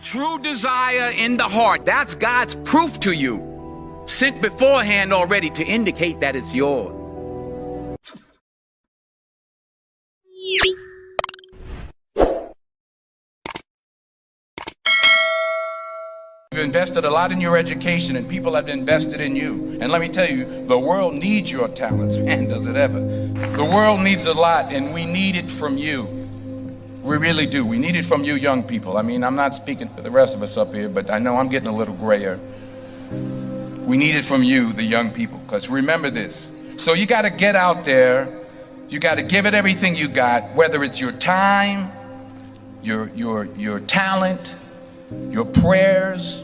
True desire in the heart. That's God's proof to you, sent beforehand already to indicate that it's yours. You've invested a lot in your education, and people have invested in you. And let me tell you, the world needs your talents. Man, does it ever. The world needs a lot, and we need it from you. We really do. We need it from you young people. I mean, I'm not speaking for the rest of us up here, but I know I'm getting a little grayer. We need it from you, the young people, because remember this. So you got to get out there. You got to give it everything you got, whether it's your time, your talent, your prayers,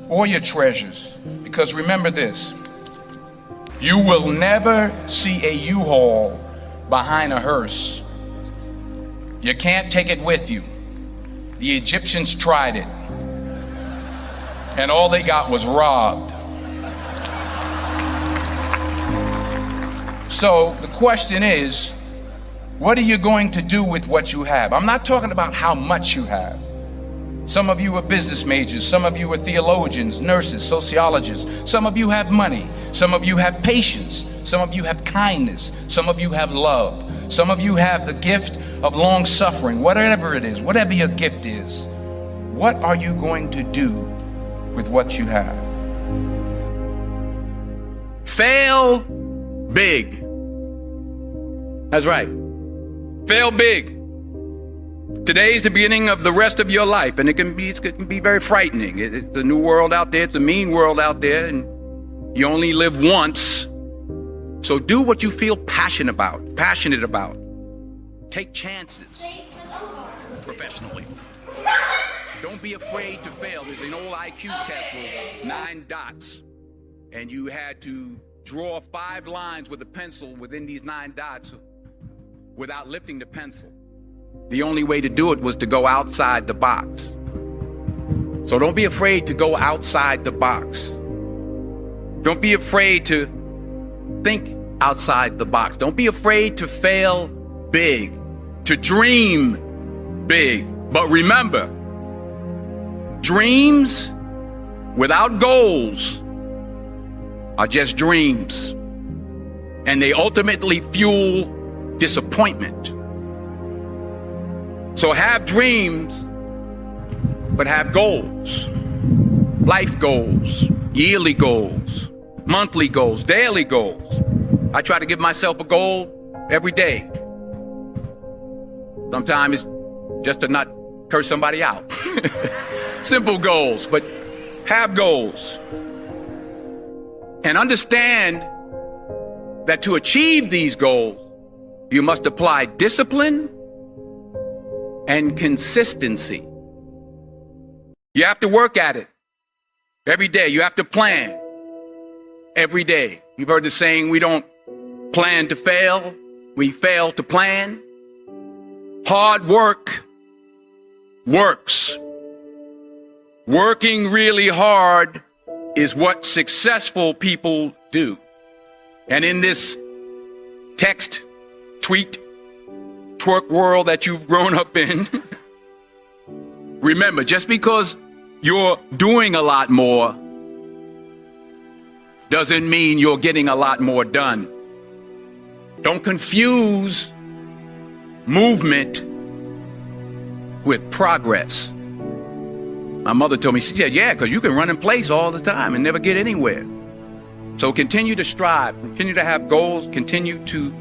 or your treasures. Because remember this, you will never see a U-Haul behind a hearse. You can't take it with you. The Egyptians tried it, and all they got was robbed. So the question is, what are you going to do with what you have? I'm not talking about how much you have. Some of you are business majors, some of you are theologians, nurses, sociologists. Some of you have money, some of you have patience, some of you have kindness, some of you have love, some of you have the gift of long suffering. Whatever it is, whatever your gift is, what are you going to do with what you have? Fail big. That's right. Fail big. Today's the beginning of the rest of your life, and it can be very frightening. It's a new world out there. It's a mean world out there, and you only live once. So do what you feel passionate about. Take chances professionally. Don't be afraid to fail. There's an old IQ test with 9 dots, and you had to draw 5 lines with a pencil within these 9 dots without lifting the pencil. The only way to do it was to go outside the box. So don't be afraid to go outside the box. Don't be afraid to think outside the box. Don't be afraid to fail big, to dream big. But remember, dreams without goals are just dreams, and they ultimately fuel disappointment. So have dreams, but have goals. Life goals, yearly goals, monthly goals, daily goals. I try to give myself a goal every day. Sometimes it's just to not curse somebody out. Simple goals, but have goals. And understand that to achieve these goals, you must apply discipline and consistency. You have to work at it every day. You have to plan every day. You've heard the saying, we don't plan to fail, we fail to plan. Hard work works. Working really hard is what successful people do. And in this text, tweet, twerk world that you've grown up in, remember, just because you're doing a lot more doesn't mean you're getting a lot more done. Don't confuse movement with progress. My mother told me, she said, yeah, because you can run in place all the time and never get anywhere. So continue to strive, continue to have goals, continue to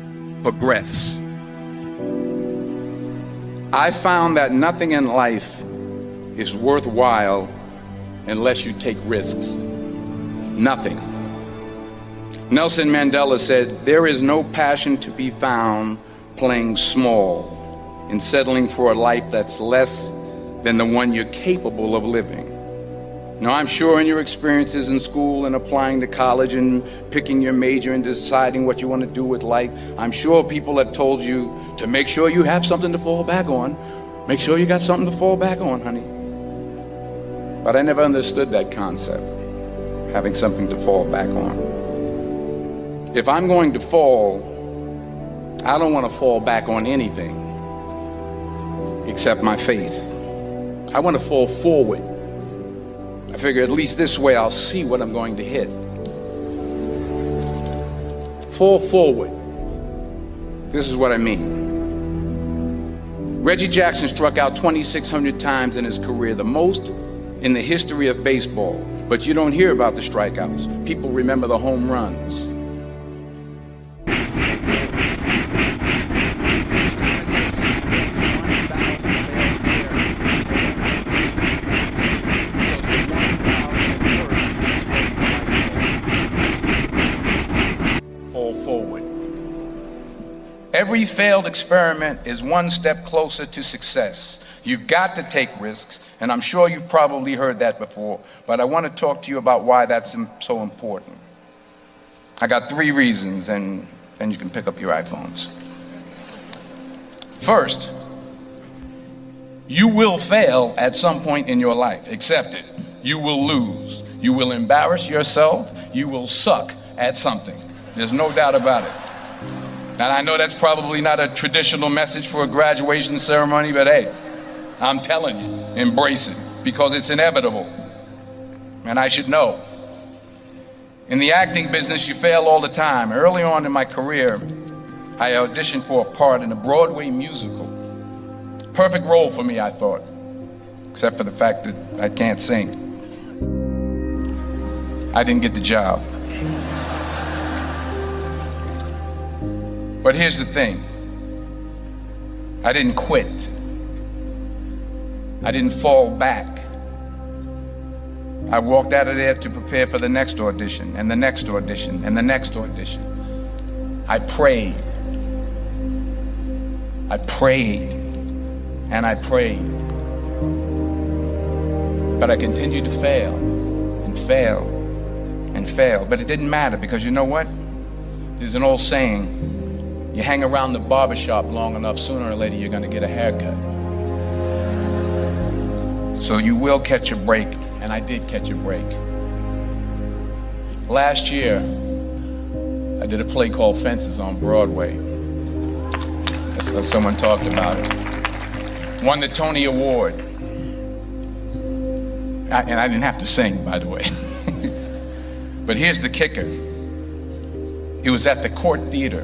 progress. I found that nothing in life is worthwhile unless you take risks. Nothing. Nelson Mandela said, there is no passion to be found playing small and settling for a life that's less than the one you're capable of living. Now, I'm sure in your experiences in school and applying to college and picking your major and deciding what you want to do with life, I'm sure people have told you to make sure you have something to fall back on. Make sure you got something to fall back on, honey. But I never understood that concept, having something to fall back on. If I'm going to fall, I don't want to fall back on anything except my faith. I want to fall forward I figure at least this way I'll see what I'm going to hit. Fall forward. This is what I mean. Reggie Jackson struck out 2,600 times in his career, the most in the history of baseball. But you don't hear about the strikeouts. People remember the home runs. Fall forward. Every failed experiment is one step closer to success. You've got to take risks, and I'm sure you've probably heard that before, but I want to talk to you about why that's so important. I got 3 reasons, and then you can pick up your iPhones. First, you will fail at some point in your life. Accept it. You will lose. You will embarrass yourself. You will suck at something. There's no doubt about it. And I know that's probably not a traditional message for a graduation ceremony, but hey, I'm telling you, embrace it, because it's inevitable. And I should know. In the acting business, you fail all the time. Early on in my career, I auditioned for a part in a Broadway musical. Perfect role for me, I thought, except for the fact that I can't sing. I didn't get the job. But here's the thing. I didn't quit. I didn't fall back. I walked out of there to prepare for the next audition, and the next audition, and the next audition. I prayed. I prayed, and I prayed. But I continued to fail, and fail, and fail. But it didn't matter, because you know what? There's an old saying, you hang around the barbershop long enough, sooner or later you're gonna get a haircut. So you will catch a break, and I did catch a break. Last year, I did a play called Fences on Broadway. Someone talked about it. Won the Tony Award. And I didn't have to sing, by the way. But here's the kicker. It was at the Court Theater.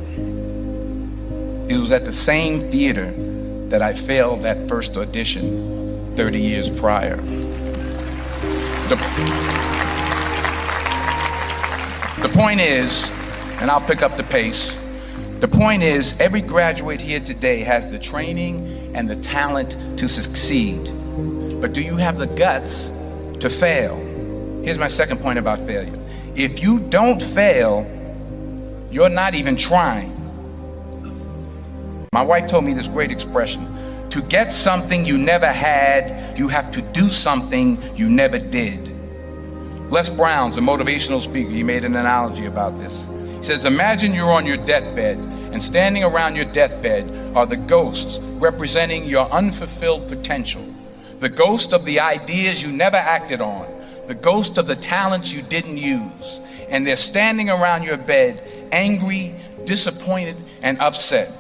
It was at the same theater that I failed that first audition 30 years prior. The point is, and I'll pick up the pace, the point is every graduate here today has the training and the talent to succeed. But do you have the guts to fail? Here's my second point about failure. If you don't fail, you're not even trying. My wife told me this great expression. To get something you never had, you have to do something you never did. Les Brown's a motivational speaker. He made an analogy about this. He says, imagine you're on your deathbed, and standing around your deathbed are the ghosts representing your unfulfilled potential. The ghost of the ideas you never acted on. The ghost of the talents you didn't use. And they're standing around your bed, angry, disappointed, and upset.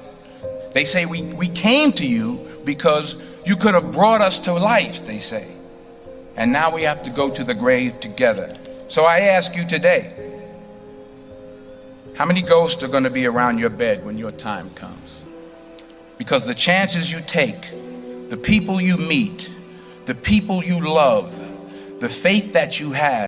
They say, we came to you because you could have brought us to life, they say. And now we have to go to the grave together. So I ask you today, how many ghosts are going to be around your bed when your time comes? Because the chances you take, the people you meet, the people you love, the faith that you have,